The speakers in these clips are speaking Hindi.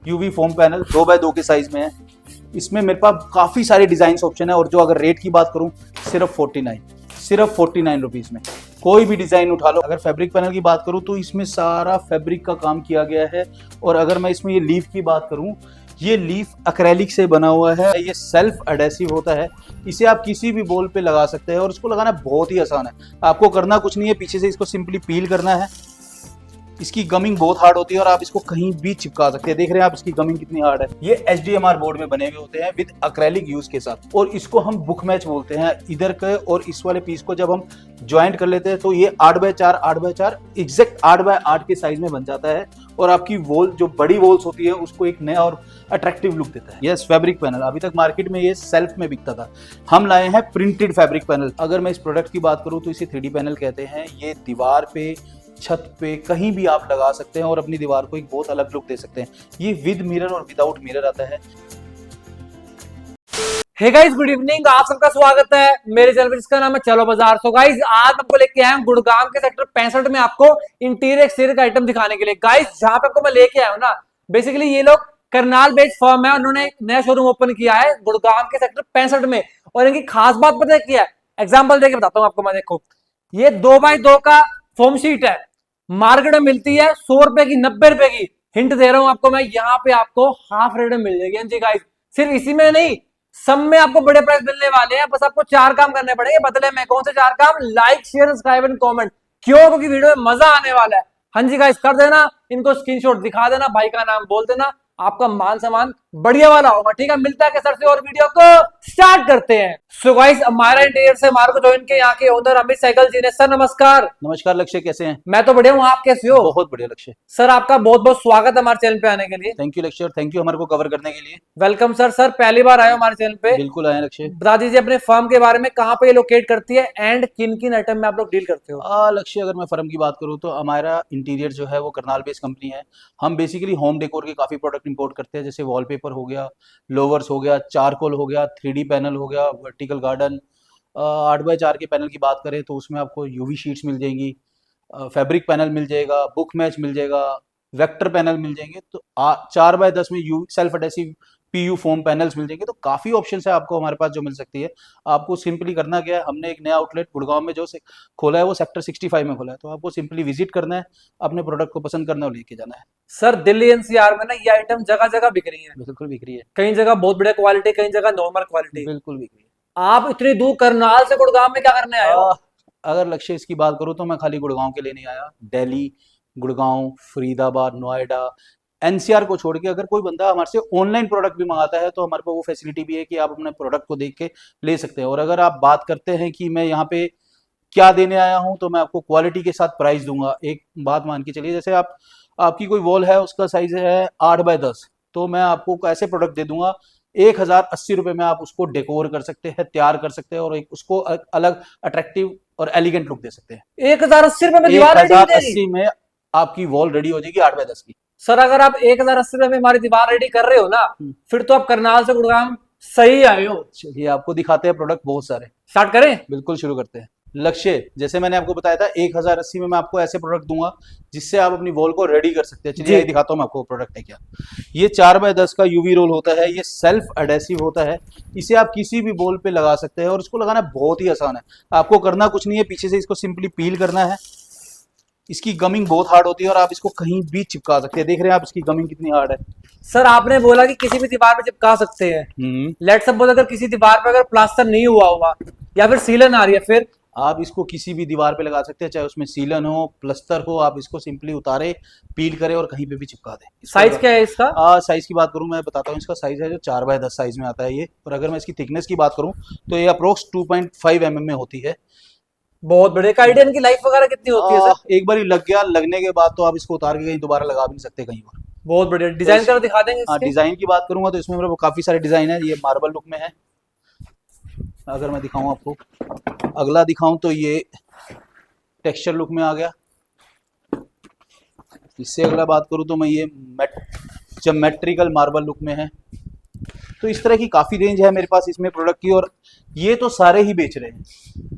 यूवी फोम पैनल 2x2 के साइज में है। इसमें मेरे पास काफ़ी सारे डिज़ाइन ऑप्शन है और जो अगर रेट की बात करूं सिर्फ 49 रुपीज़ में कोई भी डिज़ाइन उठा लो। अगर फैब्रिक पैनल की बात करूं तो इसमें सारा फैब्रिक का काम किया गया है। और अगर मैं इसमें ये लीफ की बात करूं, ये लीफ एक्रेलिक से बना हुआ है। ये सेल्फ एडेसिव होता है, इसे आप किसी भी बॉल पे लगा सकते हैं और इसको लगाना बहुत ही आसान है। आपको करना कुछ नहीं है, पीछे से इसको सिंपली पील करना है। इसकी गमिंग बहुत हार्ड होती है और आप इसको कहीं भी चिपका सकते हैं। देख रहे हैं आप इसकी गमिंग कितनी हार्ड है। ये HDMR बोर्ड में बने हुए होते हैं विद एक्रेलिक यूज के साथ, और इसको हम बुक मैच बोलते हैं। इधर के और इस वाले पीस को जब हम ज्वाइंट कर लेते हैं तो ये 8x4 एग्जैक्ट 8x8 के साइज में बन जाता है और आपकी वॉल जो बड़ी वॉल्स होती है उसको एक नया और अट्रैक्टिव लुक देता है। यस, फैब्रिक पैनल अभी तक मार्केट में ये सेल्फ में बिकता था, हम लाए हैं प्रिंटेड फैब्रिक पैनल। अगर मैं इस प्रोडक्ट की बात करूं तो इसे 3D पैनल कहते हैं। ये दीवार पे, छत पे, कहीं भी आप लगा सकते हैं और अपनी दीवार को एक बहुत अलग लुक दे सकते हैं। ये विद मिरर और विदाउट मिरर आता है। Hey guys, good evening. आप सबका स्वागत है मेरे चैनल पर जिसका नाम है चलो बाजार। सो गाइस, आज आपको लेके आया हूं गुड़गांव के सेक्टर 65 में आपको इंटीरियर एक्सटीरियर का आइटम दिखाने के लिए। गाइस, जहां पे आपको मैं लेके आया हूं ना, बेसिकली ये लोग करनाल बेस्ड फर्म है। उन्होंने एक नया शोरूम ओपन किया है गुड़गांव के सेक्टर 65 में। और इनकी खास बात पता है क्या है? एग्जाम्पल देके बताता हूँ आपको मैं। देखो, ये 2x2 का फोम शीट है, मार्केट में मिलती है 100 रुपए की, 90 रुपए की। हिंट दे रहा हूं आपको मैं, यहाँ पे आपको हाफ रेट में मिल जाएगी। जी गाइस, सिर्फ इसी में नहीं, सब में आपको बड़े प्राइस मिलने वाले हैं। बस आपको 4 काम करने पड़ेंगे बदले में। कौन से 4 काम? Like, share, subscribe and comment. क्यों? क्योंकि वीडियो में मजा आने वाला है। हाँ जी गाइस, कर देना, इनको स्क्रीनशॉट दिखा देना, भाई का नाम बोल देना, आपका मान सम्मान बढ़िया वाला होगा। ठीक है, मिलता है सर से और वीडियो को स्टार्ट करते हैं। सो गाइस, हमारा इंटीरियर से हमारे को ज्वाइन के यहाँ के ओनर अमित साइकिल जी ने। सर नमस्कार। नमस्कार लक्ष्य, कैसे हैं? मैं तो बढ़िया हूँ, आप कैसे हो? बहुत बढ़िया लक्ष्य। सर आपका बहुत बहुत स्वागत है हमारे चैनल पे आने के लिए। थैंक यू लक्ष्य, थैंक यू हमारे को कवर करने के लिए। Welcome sir. सर पहली बार आए हो हमारे चैनल पे? बिल्कुल आए लक्ष्य। बता दीजिए अपने फर्म के बारे में, कहाँ पे ये लोकेट करती है एंड किन किन आइटम में आप लोग डील करते हो? लक्ष्य, अगर मैं फर्म की बात करूं तो हमारा इंटीरियर जो है वो करनाल बेस्ड कंपनी है। हम बेसिकली होम डेकोर के काफ़ी प्रोडक्ट इंपोर्ट करते हैं, जैसे वॉलपेपर हो गया, लोवर्स हो गया, चारकोल हो गया, 3D पैनल हो गया, वर्टिकल गार्डन। 8x4 के पैनल की बात करें तो उसमें आपको यूवी शीट्स मिल जाएंगी, फैब्रिक पैनल मिल जाएगा, बुक मैच मिल जाएगा, वेक्टर पैनल मिल जाएंगे। तो 4x10 में you self adhesive PU foam panels मिल जाएंगे। तो काफ़ी ऑप्शन है आपको हमारे पास जो मिल सकती है। आपको सिंपली करना क्या है, हमने एक नया आउटलेट गुड़गांव में जो खोला है वो सेक्टर 65 में खोला है। तो आपको सिंपली विजिट करना है, अपने प्रोडक्ट को पसंद करना और लेके जाना है। सर दिल्ली NCR में ना ये आइटम जगह जगह बिक रही है। बिल्कुल बिक रही है, कई जगह बहुत बढ़िया क्वालिटी, कई जगह नॉर्मल क्वालिटी। बिल्कुल बिक रही है। आप इतनी दूर करनाल से गुड़गांव में क्या करने आए हो? अगर लक्ष्य इसकी बात करूँ तो मैं खाली गुड़गांव के लिए नहीं आया। दिल्ली, गुड़गांव, फरीदाबाद, नोएडा, NCR को छोड़ के अगर कोई बंदा हमारे से ऑनलाइन प्रोडक्ट भी मंगाता है तो हमारे पास वो फैसिलिटी भी है कि आप अपने प्रोडक्ट को देख के ले सकते हैं। और अगर आप बात करते हैं कि मैं यहाँ पे क्या देने आया हूँ, तो मैं आपको क्वालिटी के साथ प्राइस दूंगा। एक बात मान के चलिए, जैसे आपकी कोई वॉल है, उसका साइज है 8x10, तो मैं आपको ऐसे प्रोडक्ट दे दूंगा 1080 रुपये में आप उसको डेकोर कर सकते हैं, तैयार कर सकते हैं और एक उसको अलग अट्रैक्टिव और एलिगेंट लुक दे सकते हैं। 1080 रुपए में दीवार रेडी हो जाएगी? 1080 में आपकी वॉल रेडी हो जाएगी 8x10 की। सर अगर आप 1080 रुपए में हमारी दीवार रेडी कर रहे हो ना, फिर तो आप करनाल से गुड़गांव सही आए हो। चलिए आपको दिखाते हैं प्रोडक्ट बहुत सारे। स्टार्ट करें? बिल्कुल, शुरू करते हैं। लक्ष्य, जैसे मैंने आपको बताया था 1080 में मैं आपको ऐसे प्रोडक्ट दूंगा जिससे आप अपनी वॉल को रेडी कर सकते हैं। चलिए दिखाता हूँ मैं आपको प्रोडक्ट है क्या। ये 4x10 का यूवी रोल होता है, ये सेल्फ एडेसिव होता है। इसे आप किसी भी वॉल पे लगा सकते हैं और इसको लगाना बहुत ही आसान है। आपको करना कुछ नहीं है, पीछे से इसको सिंपली पील करना है। इसकी गमिंग बहुत हार्ड होती है और आप इसको कहीं भी चिपका सकते हैं। देख रहे हैं आप इसकी गमिंग कितनी हार्ड है। सर आपने बोला कि किसी भी दीवार पे चिपका सकते हैं। लेट्स सपोज अगर किसी दीवार पे अगर प्लास्टर नहीं हुआ होगा या फिर सीलन आ रही है, फिर आप इसको किसी भी दीवार पे लगा सकते हैं, चाहे उसमें सीलन हो, प्लस्तर हो। आप इसको सिंपली उतारे, पील करें और कहीं पे भी चिपका दें। साइज क्या है इसका? साइज की बात करूं, मैं बताता हूं। इसका साइज है जो 4x10 साइज में आता है ये। और अगर मैं इसकी थिकनेस की बात करूं तो ये अप्रोक्स 2.5 mm में होती है। बहुत बड़े का आइडिया। इनकी लाइफ वगैरह कितनी होती है सर? एक बार लग गया, लगने के बाद तो आप इसको उतार के कहीं दोबारा लगा भी नहीं सकते कहीं और। बहुत बढ़िया। डिजाइन कर दिखा देंगे इसके? डिजाइन की बात करूंगा तो इसमें मेरे को काफी सारे डिजाइन है। ये मार्बल लुक में है, अगर मैं दिखाऊं आपको। अगला दिखाऊं तो ये टेक्सचर लुक में आ गया। इससे अगला बात करूं तो मैं ये ज्योमेट्रिकल मार्बल लुक में है। तो इस तरह की काफी रेंज है मेरे पास इसमें प्रोडक्ट की, और ये तो सारे ही बेच रहे हैं।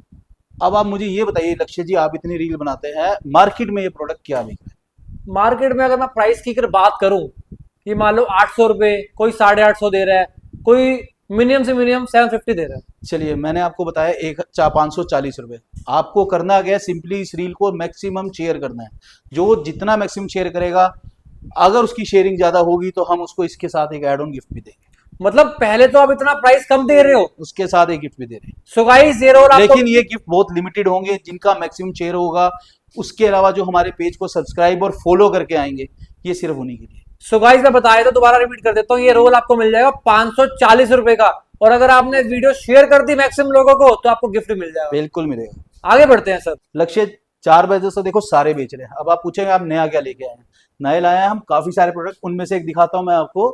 अब आप मुझे ये बताइए लक्ष्य जी, आप इतनी रील बनाते हैं, मार्केट में ये प्रोडक्ट क्या बिक रहा है? मार्केट में अगर मैं प्राइस की बात करूं ये मान लो 800 रुपए, कोई 850 दे रहा है, कोई मिनिमम से मिनिमम 750 दे रहा है। चलिए मैंने आपको बताया 540 रुपए। आपको करना क्या है, सिंपली इस रील को मैक्सिमम शेयर करना है। जो जितना मैक्सिमम शेयर करेगा, अगर उसकी शेयरिंग ज्यादा होगी तो हम उसको इसके साथ एक एड ऑन गिफ्ट भी देंगे। मतलब पहले तो आप इतना प्राइस कम दे रहे हो, उसके साथ एक गिफ्ट भी दे रहे हैं। सो गाइस ये रोल आपको, लेकिन ये गिफ्ट बहुत लिमिटेड होंगे, जिनका मैक्सिमम शेयर होगा। उसके अलावा जो हमारे पेज को सब्सक्राइब और फॉलो करके आएंगे, ये सिर्फ उन्हीं के लिए। सो गाइस मैं बताया तो दोबारा रिपीट कर देता हूँ, ये रोल आपको मिल जाएगा 540 रुपए का, और अगर आपने वीडियो शेयर कर दी मैक्सिमम लोगों को तो आपको गिफ्ट मिल जाएगा। बिल्कुल मिलेगा। आगे बढ़ते हैं सर। लक्ष्य 4 बजे से देखो सारे बेच रहे हैं। अब आप पूछेंगे आप नया क्या लेके आए हैं। नए लाए हैं हम काफी सारे प्रोडक्ट, उनमें से एक दिखाता हूं मैं आपको,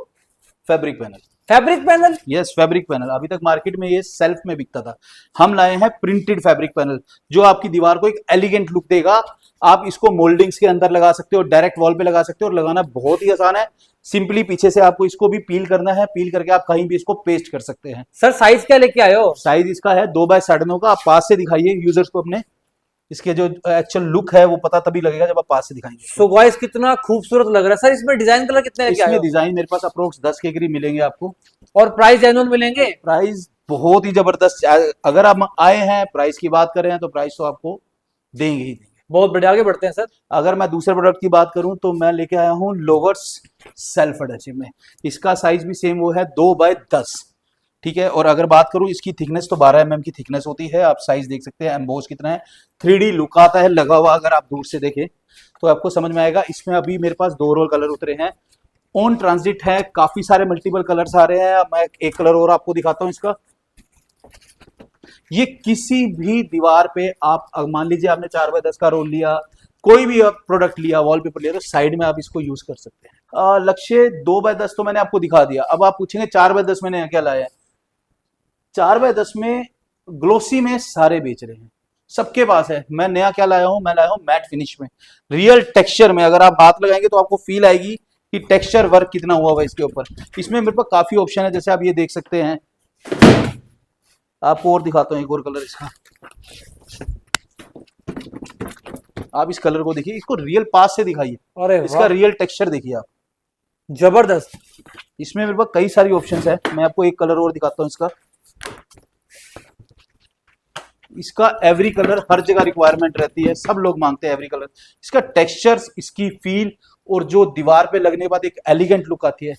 fabric panel. Fabric panel, yes fabric panel. अभी तक मार्केट में ये सेल्फ में बिकता था, हम लाए हैं प्रिंटेड फैब्रिक पैनल, जो आपकी दीवार को एक एलिगेंट लुक देगा। आप इसको मोल्डिंग्स के अंदर लगा सकते हो, डायरेक्ट वॉल पे लगा सकते हो, और लगाना बहुत ही आसान है। सिंपली पीछे से आपको इसको भी पील करना है, पील करके आप कहीं भी इसको पेस्ट कर सकते हैं। सर साइज क्या लेके आए हो? साइज इसका है 2x9.5 का। आप पास से दिखाइए यूजर्स को अपने, इसके जो एक्चुअल लुक है वो पता तभी लगेगा जब आप पास से दिखाएंगे। सो गाइस कितना खूबसूरत लग रहा है सर। इसमें डिजाइन कलर कितने लेके आए इसमें हो? डिजाइन मेरे पास अप्रोक्स 10 के करीब मिलेंगे आपको, और प्राइस जेन्युइन मिलेंगे? प्राइस बहुत ही जबरदस्त। अगर आप आए हैं प्राइस की बात कर रहे हैं तो प्राइस तो आपको देंगे ही देंगे। बहुत बढ़िया, आगे बढ़ते हैं सर। अगर मैं दूसरे प्रोडक्ट की बात करूं तो मैं लेके आया हूं लोवर्स सेल्फ एडहेसिव में। इसका साइज भी सेम वो है 2x10, ठीक है। और अगर बात करूं इसकी थिकनेस तो 12 mm की थिकनेस होती है। आप साइज देख सकते हैं, एम्बोस कितना है, 3D लुक आता है लगा हुआ। अगर आप दूर से देखें तो आपको समझ में आएगा। इसमें अभी मेरे पास 2 रोल कलर उतरे हैं, ऑन ट्रांजिट है, काफी सारे मल्टीपल कलर्स आ रहे हैं। मैं एक कलर और आपको दिखाता हूं इसका। ये किसी भी दीवार पे आप मान लीजिए आपने 4x10 का रोल लिया, कोई भी प्रोडक्ट लिया, वॉलपेपर लिया, तो साइड में आप इसको यूज कर सकते हैं। लक्ष्य 2x10 तो मैंने आपको दिखा दिया। अब आप पूछेंगे 4x10 में नया क्या लाया है। 4x10 में ग्लोसी में सारे बेच रहे हैं, सबके पास है। मैं नया क्या लाया हूं, मैं लाया हूं मैट फिनिश में, रियल टेक्सचर में। अगर आप हाथ लगाएंगे तो आपको फील आएगी कि टेक्सचर वर्क कितना हुआ हुआ इसके ऊपर। इसमें मेरे पास काफी ऑप्शन है, जैसे आप ये देख सकते हैं। आपको और दिखाता हूं एक और कलर इसका। आप इस कलर को देखिए, इसको रियल पास से दिखाइए, अरे इसका रियल टेक्सचर देखिए आप, जबरदस्त। इसमें मेरे पास कई सारी ऑप्शंस है। मैं आपको एक कलर और दिखाता हूं इसका। इसका एवरी कलर हर जगह रिक्वायरमेंट रहती है, सब लोग मांगते हैं एवरी कलर। इसका टेक्सचर, इसकी फील, और जो दीवार पे लगने के बाद एक एलिगेंट लुक आती है,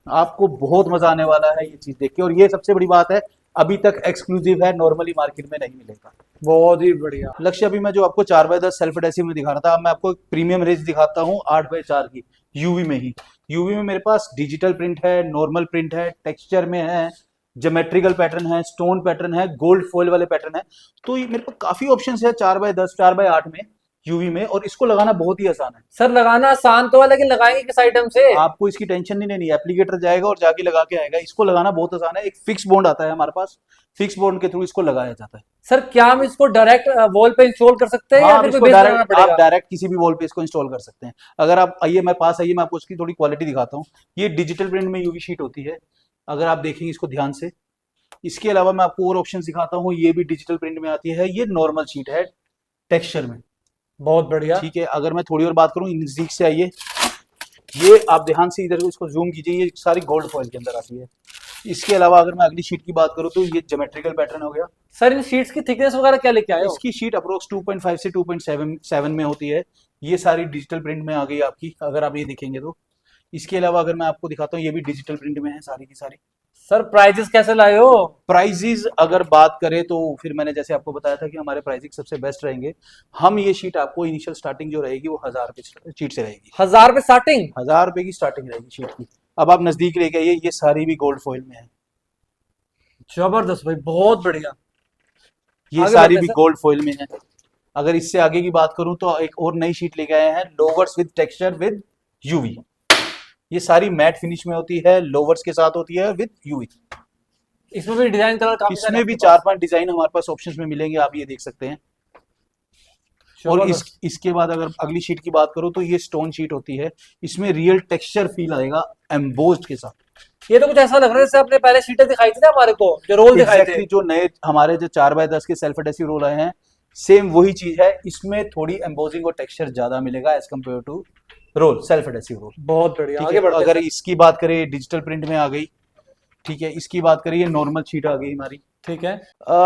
आपको बहुत मजा आने वाला है ये चीज देख के। और ये सबसे बड़ी बात है, अभी तक एक्सक्लूसिव है, नॉर्मली मार्केट में नहीं मिलेगा। बहुत ही बढ़िया। लक्ष्य अभी मैं जो आपको 4x10 सेल्फ एडहेसिव में दिखा रहा था, अब मैं आपको एक प्रीमियम रेंज दिखाता हूँ 8x4 की, यूवी में ही। यूवी में मेरे पास डिजिटल प्रिंट है, नॉर्मल प्रिंट है, टेक्सचर में है, ज्योमेट्रिकल पैटर्न है, स्टोन पैटर्न है, गोल्ड फॉइल वाले पैटर्न है। तो ये मेरे पास काफी ऑप्शंस है 4x10 4x8 में यूवी में, और इसको लगाना बहुत ही आसान है। सर लगाना आसान तो है, लेकिन लगाएंगे किस आइटम से? आपको इसकी टेंशन नहीं लेनी, एप्लीकेटर जाएगा और जाके लगा के आएगा। इसको लगाना बहुत आसान है। एक फिक्स बॉन्ड आता है हमारे पास, फिक्स बॉन्ड के थ्रू इसको लगाया जाता है। सर क्या हम इसको डायरेक्ट वॉल पे इंस्टॉल कर सकते हैं, हाँ, या आप फिर इसको कोई बेस लगाना डायरेक्ट, पड़ेगा? आप डायरेक्ट किसी भी वॉल पे इसको इंस्टॉल कर सकते हैं। अगर आप आइए, मैं पास आइए, मैं आपको इसकी थोड़ी क्वालिटी दिखाता हूँ। ये डिजिटल प्रिंट में यूवी शीट होती है, अगर आप देखेंगे इसको ध्यान से। इसके अलावा मैं आपको और ऑप्शन दिखाता हूँ, ये भी डिजिटल प्रिंट में आती है। ये नॉर्मल शीट है टेक्सचर में, बहुत बढ़िया। ठीक है। अगर मैं थोड़ी और बात करूँ, नजदीक से आइए, ये आप ध्यान से इधर इसको जूम कीजिए, ये सारी गोल्ड फॉइल के अंदर आती है। इसके अलावा अगर मैं अगली शीट की बात करूं तो ये ज्योमेट्रिकल पैटर्न हो गया। सर इन शीट्स की थिकनेस वगैरह क्या लेके आए हो? इसकी शीट अप्रोक्स 2.5 से 2.7 में होती है। ये सारी डिजिटल प्रिंट में आ गई आपकी, अगर आप ये देखेंगे तो। इसके अलावा अगर मैं आपको दिखाता हूँ, ये भी डिजिटल प्रिंट में है सारी की सारी। सर प्राइजेस कैसे लाए हो? प्राइजेस अगर बात करें तो फिर मैंने जैसे आपको बताया था कि हमारे प्राइसिंग सबसे बेस्ट रहेंगे। हम ये शीट आपको इनिशियल स्टार्टिंग जो रहेगी वो 1000 रुपए शीट से रहेगी। 1000 रुपए स्टार्टिंग? 1000 रुपए की स्टार्टिंग रहेगी शीट की। अब आप नजदीक लेके आइए, ये सारी भी गोल्ड फॉइल में है। जबरदस्त भाई, बहुत बढ़िया। ये आगे सारी बढ़ते भी हैं, गोल्ड फॉइल में है। अगर इससे आगे की बात करूं तो एक और नई शीट लेके आए हैं, louvers with texture with UV. ये सारी मैट फिनिश में होती है, लोवर्स के साथ होती है विद यूवी। इसमें भी डिजाइन कलर काफी सारे इसमें भी आपके पास। 4-5 डिजाइन हमारे पास ऑप्शंस में मिलेंगे, आप ये देख सकते हैं। और जबरदस्त। इसके बाद अगर अगली शीट की बात करूं तो ये स्टोन शीट होती है। इसमें रियल टेक्सचर फील आएगा एम्बोस्ड के साथ। ये तो कुछ ऐसा लग रहा है जैसे आपने पहले शीटें दिखाई थी ना हमारे को, जो रोल दिखाए थे। Exactly, जो नए हमारे जो 4x10 के सेल्फ एडहेसिव रोल आए हैं, सेम वही चीज है। इसमें थोड़ी एम्बोजिंग और टेक्सचर ज्यादा मिलेगा as compare to roll, self adhesive roll. बहुत बढ़िया, ठीक आगे है, बढ़ते अगर हैं। इसकी बात करें डिजिटल प्रिंट में आ गई। ठीक है, इसकी बात करिए नॉर्मल शीट आ गई हमारी। ठीक है।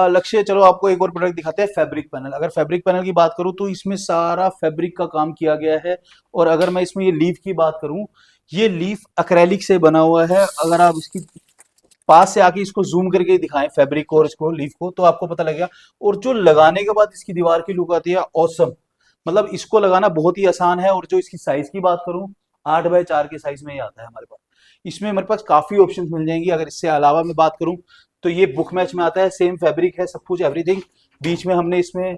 लक्ष्य, चलो आपको एक और प्रोडक्ट दिखाते हैं, फैब्रिक पैनल। अगर फैब्रिक पैनल की बात करूं तो इसमें सारा फैब्रिक का काम किया गया है। और अगर मैं इसमें ये लीफ की बात करूं, ये लीफ अक्रेलिक से बना हुआ है। अगर आप इसकी पास से आके इसको जूम करके दिखाएं फैब्रिक को और इसको लीफ को, तो आपको पता लगेगा। और जो लगाने के बाद इसकी दीवार की लुक आती है औसम, मतलब इसको लगाना बहुत ही आसान है। और जो इसकी साइज की बात करूं, 8x4 के साइज में ही आता है हमारे पास। इसमें हमारे पास काफी ऑप्शंस मिल जाएंगी। अगर इससे अलावा मैं बात करूं तो ये बुक मैच में आता है, सेम फैब्रिक है, सब कुछ एवरीथिंग। बीच में हमने इसमें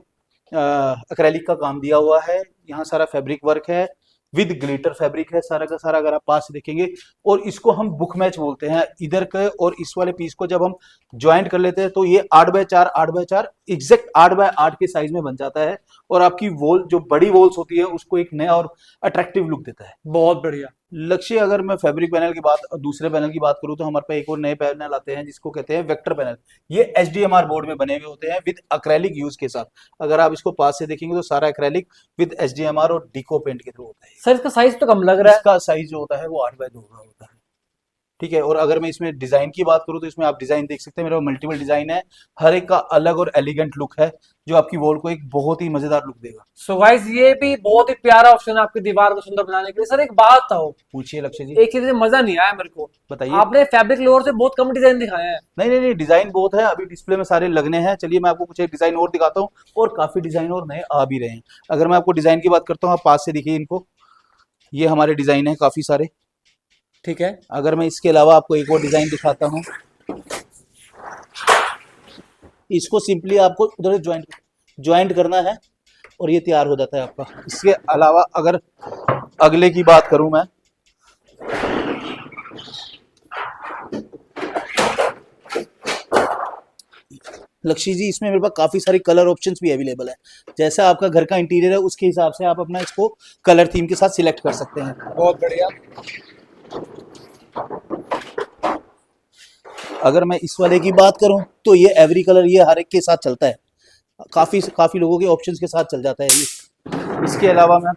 अक्रेलिक का काम दिया हुआ है। यहाँ सारा फैब्रिक वर्क है, विद ग्लिटर फैब्रिक है सारा का सारा, अगर आप पास से देखेंगे। और इसको हम बुक मैच बोलते हैं। इधर के और इस वाले पीस को जब हम ज्वाइंट कर लेते हैं तो ये 8x4 8x4 एग्जैक्ट 8x8 के साइज में बन जाता है। और आपकी वॉल, जो बड़ी वॉल्स होती है, उसको एक नया और अट्रैक्टिव लुक देता है। बहुत बढ़िया। लक्ष्य, अगर मैं फैब्रिक पैनल की बात, दूसरे पैनल की बात करूं तो हमारे पास एक और नए पैनल आते हैं जिसको कहते हैं वेक्टर पैनल। ये एचडीएमआर बोर्ड में बने हुए होते हैं विद अक्रेलिक यूज के साथ। अगर आप इसको पास से देखेंगे तो सारा अक्रेलिक विद एचडीएमआर और डिको पेंट के थ्रू होता है। सर इसका साइज तो कम लग रहा है। इसका साइज जो होता है वो 8x2 का होता है। ठीक है, और अगर मैं इसमें डिजाइन की बात करूं तो इसमें आप डिजाइन देख सकते हैं, मेरे पास मल्टीपल डिजाइन है। हर एक का अलग और एलिगेंट लुक है, जो आपकी वॉल को एक बहुत ही मजेदार लुक देगा। सो गाइस ये भी बहुत ही प्यारा ऑप्शन है आपकी दीवार को सुंदर बनाने के लिए। सर एक बात था, पूछिए लक्ष्य जी। एक चीज से मजा नहीं आया मेरे को, बताइए। आपने फैब्रिक लोअर से बहुत कम डिजाइन दिखाए हैं। नहीं नहीं नहीं, डिजाइन बहुत है, अभी डिस्प्ले में सारे लगने हैं। चलिए मैं आपको कुछ एक डिजाइन और दिखाता हूँ, और काफी डिजाइन और नए आ भी रहे हैं। अगर मैं आपको डिजाइन की बात करता हूँ, आप पास से देखिए इनको, ये हमारे डिजाइन है काफी सारे। ठीक है। अगर मैं इसके अलावा आपको एक और डिजाइन दिखाता हूँ, इसको सिंपली आपको उधर ज्वाइंट करना है और ये तैयार हो जाता है आपका। इसके अलावा अगर अगले की बात करूं मैं, लक्ष्य जी, इसमें मेरे पास काफी सारे कलर ऑप्शंस भी अवेलेबल है। जैसा आपका घर का इंटीरियर है उसके हिसाब से आप अपना इसको कलर थीम के साथ सिलेक्ट कर सकते हैं। बहुत बढ़िया। अगर मैं इस वाले की बात करूं तो ये एवरी कलर, ये हर एक के साथ चलता है, काफी लोगों के ऑप्शंस के साथ चल जाता है जी। इसके अलावा मैं,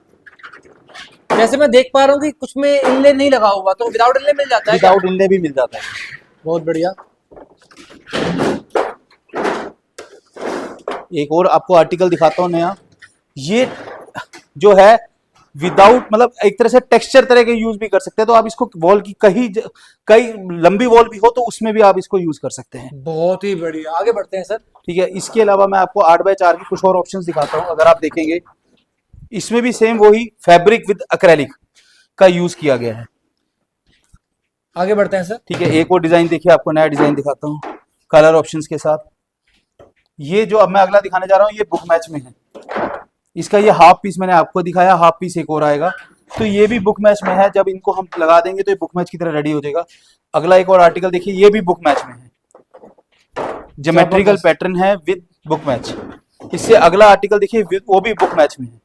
जैसे मैं देख पा रहा हूँ कि कुछ में इनले नहीं लगा हुआ, तो विदाउट इनले मिल जाता है क्या? विदाउट इनले भी मिल जाता है। बहुत बढ़िया। एक और आपको आर्टिकल दिखाता हूँ नया, ये जो है विदाउट, मतलब एक तरह से टेक्सचर तरह के यूज भी कर सकते हैं। तो आप इसको वॉल की कई लंबी वॉल भी हो तो उसमें भी आप इसको यूज कर सकते हैं। बहुत ही बढ़िया, आगे बढ़ते हैं सर। ठीक है, इसके अलावा मैं आपको 8x4 की कुछ और ऑप्शंस दिखाता हूँ। अगर आप देखेंगे इसमें भी सेम वही फैब्रिक विद अक्रेलिक का यूज किया गया है। आगे बढ़ते हैं सर। ठीक है, एक और डिजाइन देखिए, आपको नया डिजाइन दिखाता हूँ कलर ऑप्शंस के साथ। ये जो अब मैं अगला दिखाने जा रहा हूँ ये बुक मैच में है। इसका ये हाफ पीस मैंने आपको दिखाया, हाफ पीस एक और आएगा, तो ये भी बुक मैच में है। जब इनको हम लगा देंगे तो ये बुक मैच की तरह रेडी हो जाएगा। अगला एक और आर्टिकल देखिए, ये भी बुक मैच में है, ज्योमेट्रिकल पैटर्न है विद बुक मैच। इससे अगला आर्टिकल देखिए, वो भी बुक मैच में है।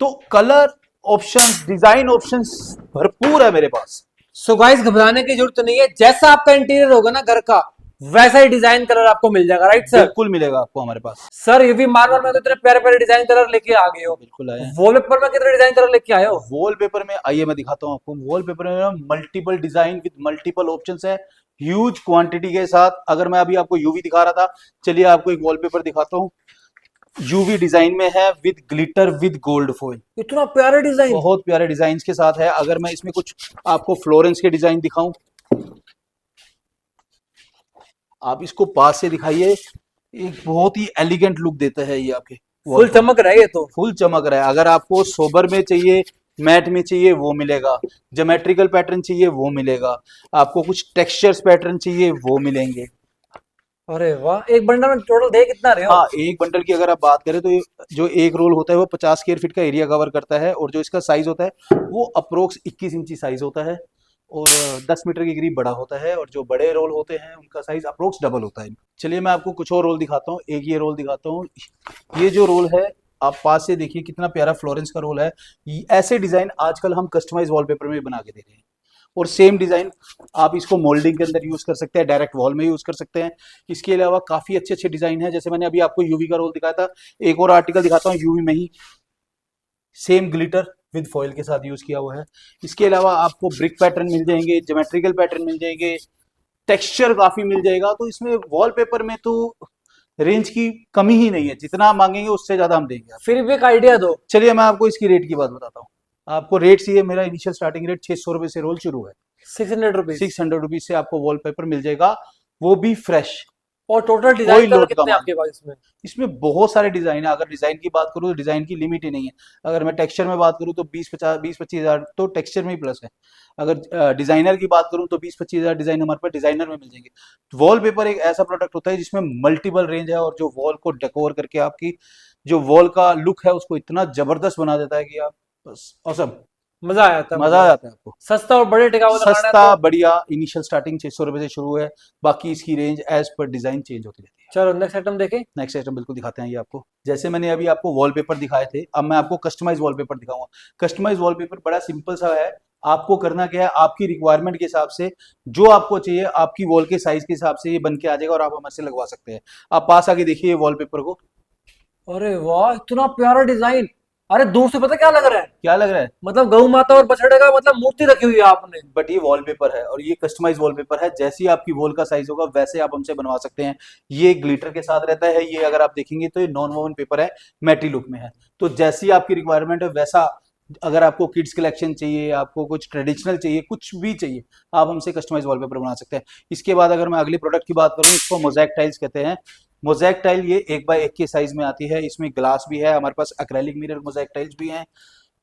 तो कलर ऑप्शंस, डिजाइन ऑप्शंस भरपूर है मेरे पास। सो गाइस घबराने की जरूरत नहीं है, जैसा आपका इंटीरियर होगा ना घर का, वैसा ही डिजाइन कलर आपको मिल जाएगा। Right sir? बिल्कुल मिलेगा आपको हमारे पास। सर यूवी मार्बल में तो इतने प्यारे प्यारे डिजाइन कलर लेके आ गए हो, बिल्कुल आए हैं। वॉलपेपर में कितने डिजाइन कलर लेके आए हो? वॉलपेपर में आइए मैं दिखाता हूँ आपको। वॉलपेपर में multiple design with multiple options है, ह्यूज क्वांटिटी के साथ। अगर मैं अभी आपको यूवी दिखा रहा था, चलिए आपको एक वॉलपेपर दिखाता हूँ। यूवी डिजाइन में है with glitter with gold foil. इतना प्यारा डिजाइन, बहुत प्यारे डिजाइन के साथ है। अगर मैं इसमें कुछ आपको फ्लोरेंस के डिजाइन दिखाऊं, आप इसको पास से दिखाइए, एक बहुत ही एलिगेंट लुक देता है ये आपके। फुल चमक रहा है ये तो, फुल चमक रहा है। अगर आपको सोबर में चाहिए, मैट में चाहिए वो मिलेगा, ज्योमेट्रिकल पैटर्न चाहिए वो मिलेगा, आपको कुछ टेक्सचर्स पैटर्न चाहिए वो मिलेंगे। अरे वाह, एक बंडल में टोटल दे कितना रहे हो? हाँ, एक बंडल की अगर आप बात करें तो ये जो एक रोल होता है वो 50 स्क्वायर फीट का एरिया कवर करता है। और जो इसका साइज होता है वो अप्रोक्स 21 इंची साइज होता है और 10 मीटर के करीब बड़ा होता है। और जो बड़े रोल होते हैं उनका साइज अप्रोक्स डबल होता है। चलिए मैं आपको कुछ और रोल दिखाता हूँ। एक ये रोल दिखाता हूँ। ये जो रोल है आप पास से देखिए, कितना प्यारा फ्लोरेंस का रोल है। ऐसे डिजाइन आजकल हम कस्टमाइज वॉलपेपर में बना के दे रहे हैं। और सेम डिजाइन आप इसको मोल्डिंग के अंदर यूज कर सकते हैं, डायरेक्ट वॉल में यूज कर सकते हैं। इसके अलावा काफी अच्छे अच्छे डिजाइन है। जैसे मैंने अभी आपको यूवी का रोल दिखाया था, एक और आर्टिकल दिखाता हूँ यूवी में ही, सेम ग्लिटर विद फॉइल के साथ यूज किया हुआ है। इसके अलावा आपको ब्रिक पैटर्न मिल जाएंगे, ज्योमेट्रिकल पैटर्न मिल जाएंगे, टेक्सचर काफी मिल जाएगा। तो इसमें वॉलपेपर में तो रेंज की कमी ही नहीं है, जितना आप मांगेंगे उससे ज्यादा हम देंगे। फिर भी एक आइडिया दो। चलिए मैं आपको इसकी रेट की बात बताता हूँ। आपको रेट से, मेरा इनिशियल स्टार्टिंग रेट 600 रुपए से रोल शुरू है। 600 रुपीज। 600 रुपीज से आपको वॉलपेपर मिल जाएगा, वो भी फ्रेश। और टोटल कोई डिजाइन कलर लोड कितने का आपके पास इसमें? इसमें बहुत सारे डिजाइन है। अगर डिजाइन की बात करूँ तो डिजाइन की लिमिट ही नहीं है। अगर मैं टेक्सचर में बात करूँ तो 20-25 हजार तो टेक्सचर में ही प्लस है। अगर डिजाइनर की बात करूँ तो 20-25 हजार डिजाइन हमारे पास डिजाइनर में मिल जाएंगे। वॉलपेपर एक ऐसा प्रोडक्ट होता है जिसमें मल्टीपल रेंज है, और जो वॉल को डेकोर करके आपकी जो वॉल का लुक है उसको इतना जबरदस्त बना देता है कि आप बस ऑसम, मजा आया था, मजा आ जाता है आपको। सस्ता और बड़े टिकाऊ लगाना है सस्ता तो। बढ़िया, इनिशियल स्टार्टिंग 600 रुपए से शुरू है। बाकी इसकी रेंज एज पर डिजाइन चेंज होती रहती है। चलो नेक्स्ट आइटम देखें। नेक्स्ट आइटम बिल्कुल दिखाते हैं ये आपको। जैसे मैंने अभी आपको वॉलपेपर दिखाए थे, अब मैं आपको कस्टमाइज वॉलपेपर दिखाऊंगा। कस्टमाइज वॉलपेपर बड़ा सिंपल सा है। आपको करना क्या है, आपकी रिक्वायरमेंट के हिसाब से जो आपको चाहिए, आपकी वॉल के साइज के हिसाब से ये बन के आ जाएगा और आप हमारे से लगवा सकते हैं। आप पास आके देखिए वॉलपेपर को। अरे वाह, इतना प्यारा डिजाइन। अरे दूर से पता क्या लग रहा है? क्या लग रहा है? मतलब गौ माता और बछड़े का मतलब मूर्ति रखी हुई है आपने। बट ये वॉलपेपर है और ये कस्टमाइज वॉलपेपर है। जैसी आपकी वॉल का साइज होगा वैसे आप हमसे बनवा सकते हैं। ये ग्लिटर के साथ रहता है। ये अगर आप देखेंगे तो ये नॉन वोवन पेपर है, मैटी लुक में है। तो जैसी आपकी रिक्वायरमेंट है वैसा, अगर आपको किड्स कलेक्शन चाहिए, आपको कुछ ट्रेडिशनल चाहिए, कुछ भी चाहिए, आप हमसे कस्टमाइज वॉलपेपर बना सकते हैं। इसके बाद अगर मैं अगले प्रोडक्ट की बात करूँ, इसको मोज़ेक टाइल्स कहते हैं। मोज़ेक टाइल ये 1x1 के साइज में आती है। इसमें ग्लास भी है, हमारे पास एक्रेलिक मिरर मोज़ेक टाइल्स भी हैं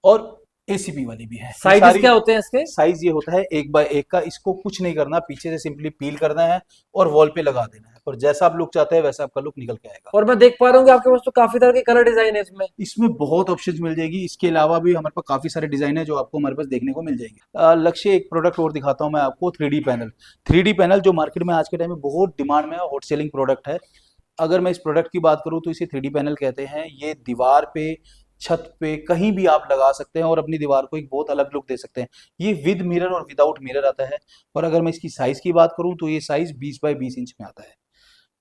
और एसीपी वाली भी है। साइजेस क्या होते हैं इसके? साइज ये होता है 1x1 का। इसको कुछ नहीं करना, पीछे से सिंपली पील करना है और वॉल पे लगा देना है, और जैसा आप लुक चाहते हैं वैसा आपका लुक निकल के आएगा। और मैं देख पा रहा हूँ कि आपके पास तो काफी तरह के कलर डिजाइन है इसमें। इसमें बहुत ऑप्शंस मिल जाएगी। इसके अलावा भी हमारे पास काफी सारे डिजाइन है जो आपको हमारे पास देखने को मिल जाएंगे। लक्ष्य एक प्रोडक्ट और दिखाता हूँ मैं आपको, 3D पैनल। 3D पैनल जो मार्केट में आज के टाइम में बहुत डिमांड में है, हॉट सेलिंग प्रोडक्ट है। अगर मैं इस प्रोडक्ट की बात करूँ तो इसे 3D पैनल कहते हैं। ये दीवार पे, छत पे, कहीं भी आप लगा सकते हैं और अपनी दीवार को एक बहुत अलग लुक दे सकते हैं। ये विद मिरर और विदाउट मिरर आता है। और अगर मैं इसकी साइज की बात करूं तो ये साइज 20x20 इंच में आता है,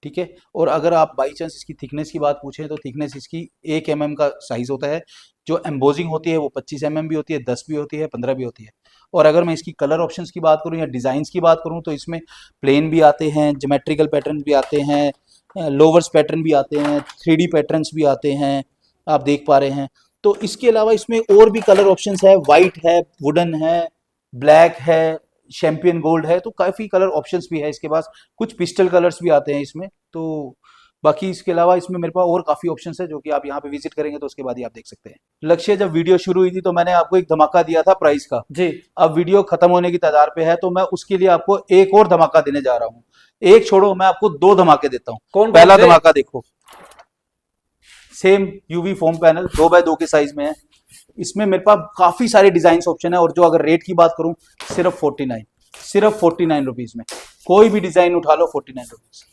ठीक है। और अगर आप बाई चांस इसकी थिकनेस की बात पूछें तो थिकनेस इसकी 1 mm का साइज होता है। जो एम्बोजिंग होती है वो 25 mm भी होती है, 10 भी होती है, 15 भी होती है। और अगर मैं इसकी कलर ऑप्शंस की बात करूं या डिजाइन की बात करूं तो इसमें प्लेन भी आते हैं, ज्योमेट्रिकल पैटर्न भी आते हैं, लोवर्स पैटर्न भी आते हैं, 3D पैटर्न्स भी आते हैं, आप देख पा रहे हैं। तो इसके अलावा इसमें और भी कलर ऑप्शंस है। वाइट है, वुडन है, ब्लैक है, चैंपियन गोल्ड है। तो काफी कलर ऑप्शंस भी है इसके पास। कुछ पिस्टल कलर्स भी आते हैं इसमें। तो बाकी इसके अलावा इसमें मेरे पास और काफी ऑप्शंस है जो कि आप यहाँ पे विजिट करेंगे तो उसके बाद ही आप देख सकते हैं। लक्ष्य, जब वीडियो शुरू हुई थी तो मैंने आपको एक धमाका दिया था प्राइस का जी। अब वीडियो खत्म होने की कगार पे है तो मैं उसके लिए आपको एक और धमाका देने जा रहा हूँ। एक छोड़ो, मैं आपको 2 धमाके देता हूँ। कौन पहला कौन से? धमाका देखो, same UV foam panel 2x2 के साइज में है। इसमें मेरे पास काफी सारे डिजाइन ऑप्शन है, और जो अगर रेट की बात करूं सिर्फ 49 रुपीज में कोई भी डिजाइन उठा लो। 49 रुपीज।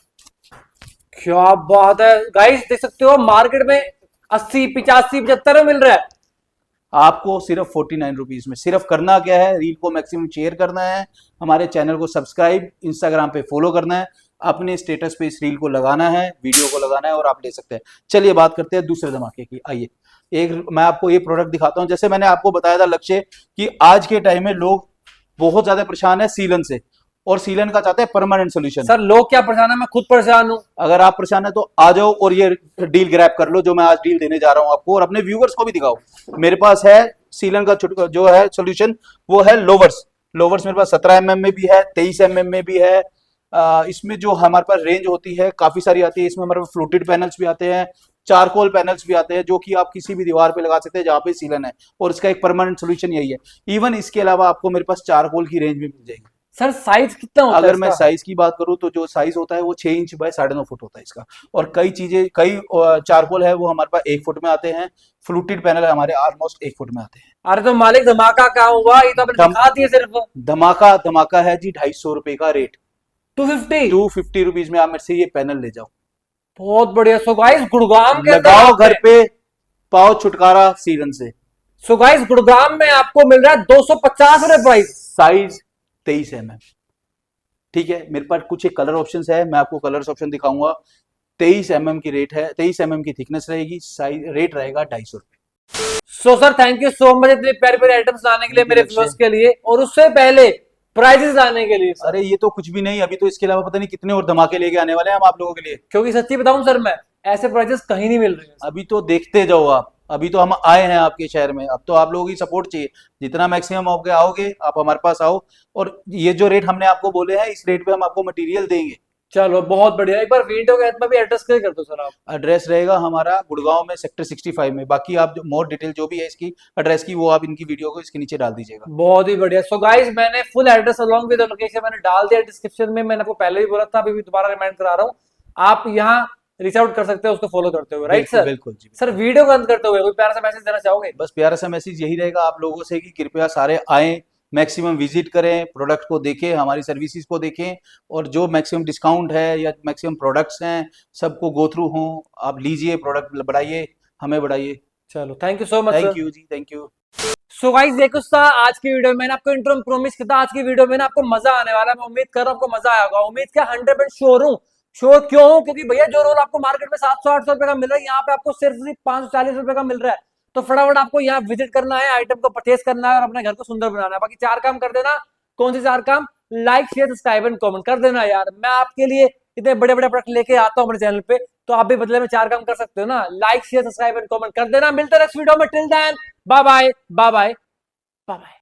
क्या बात है गाइस, देख सकते हो मार्केट में 80, 85, 75 मिल रहा है। आपको सिर्फ 49 रुपीज में। सिर्फ करना क्या है, रील को मैक्सिमम शेयर करना है, हमारे चैनल को सब्सक्राइब, इंस्टाग्राम पे फॉलो करना है, अपने स्टेटस पे इस रील को लगाना है, वीडियो को लगाना है और आप ले सकते हैं। चलिए बात करते हैं दूसरे धमाके की। आइए, एक मैं आपको ये प्रोडक्ट दिखाता हूं। जैसे मैंने आपको बताया था लक्ष्य कि आज के टाइम में लोग बहुत ज्यादा परेशान है सीलन से, और सीलन का चाहते हैं परमानेंट सोल्यूशन। सर लोग क्या परेशान है, मैं खुद परेशान हूँ। अगर आप परेशान है तो आ जाओ और ये डील ग्रैब कर लो जो मैं आज डील देने जा रहा हूं आपको, और अपने व्यूअर्स को भी दिखाओ। मेरे पास है सीलन का जो है सोल्यूशन, वो है लोवर्स। मेरे पास 17 mm में भी है, 23 mm में भी है। इसमें जो हमारे पास रेंज होती है काफी सारी आती है। इसमें हमारे पास फ्लोटेड पैनल्स भी आते हैं, चारकोल पैनल्स भी आते हैं, जो कि आप किसी भी दीवार पे लगा सकते हैं जहां पे सीलन है, और इसका एक परमानेंट सोल्यूशन यही है। इवन इसके अलावा आपको मेरे पास चारकोल की रेंज भी मिल जाएगी। सर साइज कितना होता है अगर मैं इसका? साइज की बात करूं तो जो साइज होता है वो 6 इंच बाय 9.5 फुट होता है इसका। और कई चारकोल है वो हमारे पास 1 फुट में आते हैं। फ्लूटेड पैनल हमारे ऑलमोस्ट 1 फुट में आते हैं। अरे तो मालिक धमाका क्या हुआ, ये तो आपने दिखा दिया सिर्फ। धमाका है जी 250 रुपए का रेट। 250 रुपीज में आप मेरे से ये पैनल ले जाओ। बहुत बढ़िया। सो गाइस गुड़गांव के अंदर लगाओ घर पे, पाओ छुटकारा सीलन से। सो गाइस गुड़गांव में आपको मिल रहा है 250 रुपए प्राइस। साइज 23 mm, ठीक है। मेरे पास कुछ एक कलर ऑप्शंस है, मैं आपको कलर्स ऑप्शन दिखाऊंगा। 23 mm की रेट है, 23 mm की थिकनेस रहेगी, साइज रेट रहेगा 250 रुपए। So sir thank you so much इतने प्यारे प्यारे आइटम्स लाने के लिए मेरे बिल्कुल व्यूअर्स अच्छे। के लिए, और उससे पहले प्राइजेस लाने के लिए सर। अरे ये तो कुछ भी नहीं, अभी तो इसके अलावा पता नहीं कितने और धमाके लेके आने वाले हैं हम आप लोगों के लिए। क्योंकि सच्ची बताऊं सर, मैं ऐसे प्राइजेस कहीं नहीं मिल रहे हैं। अभी तो देखते जाओ आप, अभी तो हम आए हैं आपके शहर में, अब तो आप लोगों की सपोर्ट चाहिए। जितना मैक्सिमम आओगे आओगे आप हमारे पास आओ, और ये जो रेट हमने आपको बोले हैं इस रेट पे हम आपको मटेरियल देंगे। चलो बहुत बढ़िया, एक बार वीडियो के अंत में भी एड्रेस क्लियर कर दो सर आप। एड्रेस रहेगा हमारा गुड़गांव में सेक्टर 65 में। बाकी आप जो मोर डिटेल जो भी है इसकी एड्रेस की, वो आप इनकी वीडियो को इसके नीचे डाल दीजिएगा। बहुत ही बढ़िया। सो गाइस मैंने full address along with location मैंने डाल दिया डिस्क्रिप्शन में, मैंने आपको पहले भी बोला था, अभी भी दोबारा रिमाइंड करा रहा हूँ। आप यहाँ रीच आउट कर सकते हो उसको फॉलो करते हुए, राइट बिल्कुल सर? बिल्कुल जी। सर वीडियो को अंत करते हुए कोई प्यारा सा मैसेज देना चाहोगे? बस प्यारा सा मैसेज यही रहेगा आप लोगों से कि कृपया सारे आएँ, मैक्सिमम विजिट करें, प्रोडक्ट को देखें, हमारी सर्विसेज को देखें, और जो मैक्सिमम डिस्काउंट है या मैक्सिमम प्रोडक्ट्स हैं सबको गो थ्रू हों। आप लीजिए, प्रोडक्ट बढ़ाइए, हमें बढ़ाइए। चलो thank you so much thank sir. यू जी, थैंक यू। सो गाइस देखो था आज की वीडियो में मैंने आपको इंट्रो में प्रॉमिस किया था, आज की वीडियो में ना आपको मजा आने वाला है। मैं उम्मीद कर रहा हूँ आपको मजा आया होगा, उम्मीद क्या 100% श्योर हूँ। श्योर क्यों हूँ? क्योंकि भैया जो रोल आपको मार्केट में 700-800 रुपए का मिल रहा है, यहाँ पे आपको सिर्फ 540 रुपए का मिल रहा है। तो फटाफट आपको यहाँ विजिट करना है, आइटम को परचेस करना है और अपने घर को सुंदर बनाना है। बाकी 4 काम कर देना। कौन से 4 काम? Like share subscribe and comment कर देना यार। मैं आपके लिए इतने बड़े बड़े प्रोडक्ट लेके आता हूँ अपने चैनल पे, तो आप भी बदले में 4 काम कर सकते हो ना। Like share subscribe and comment कर देना। मिलते हैं नेक्स्ट वीडियो में, till then bye bye bye bye bye bye.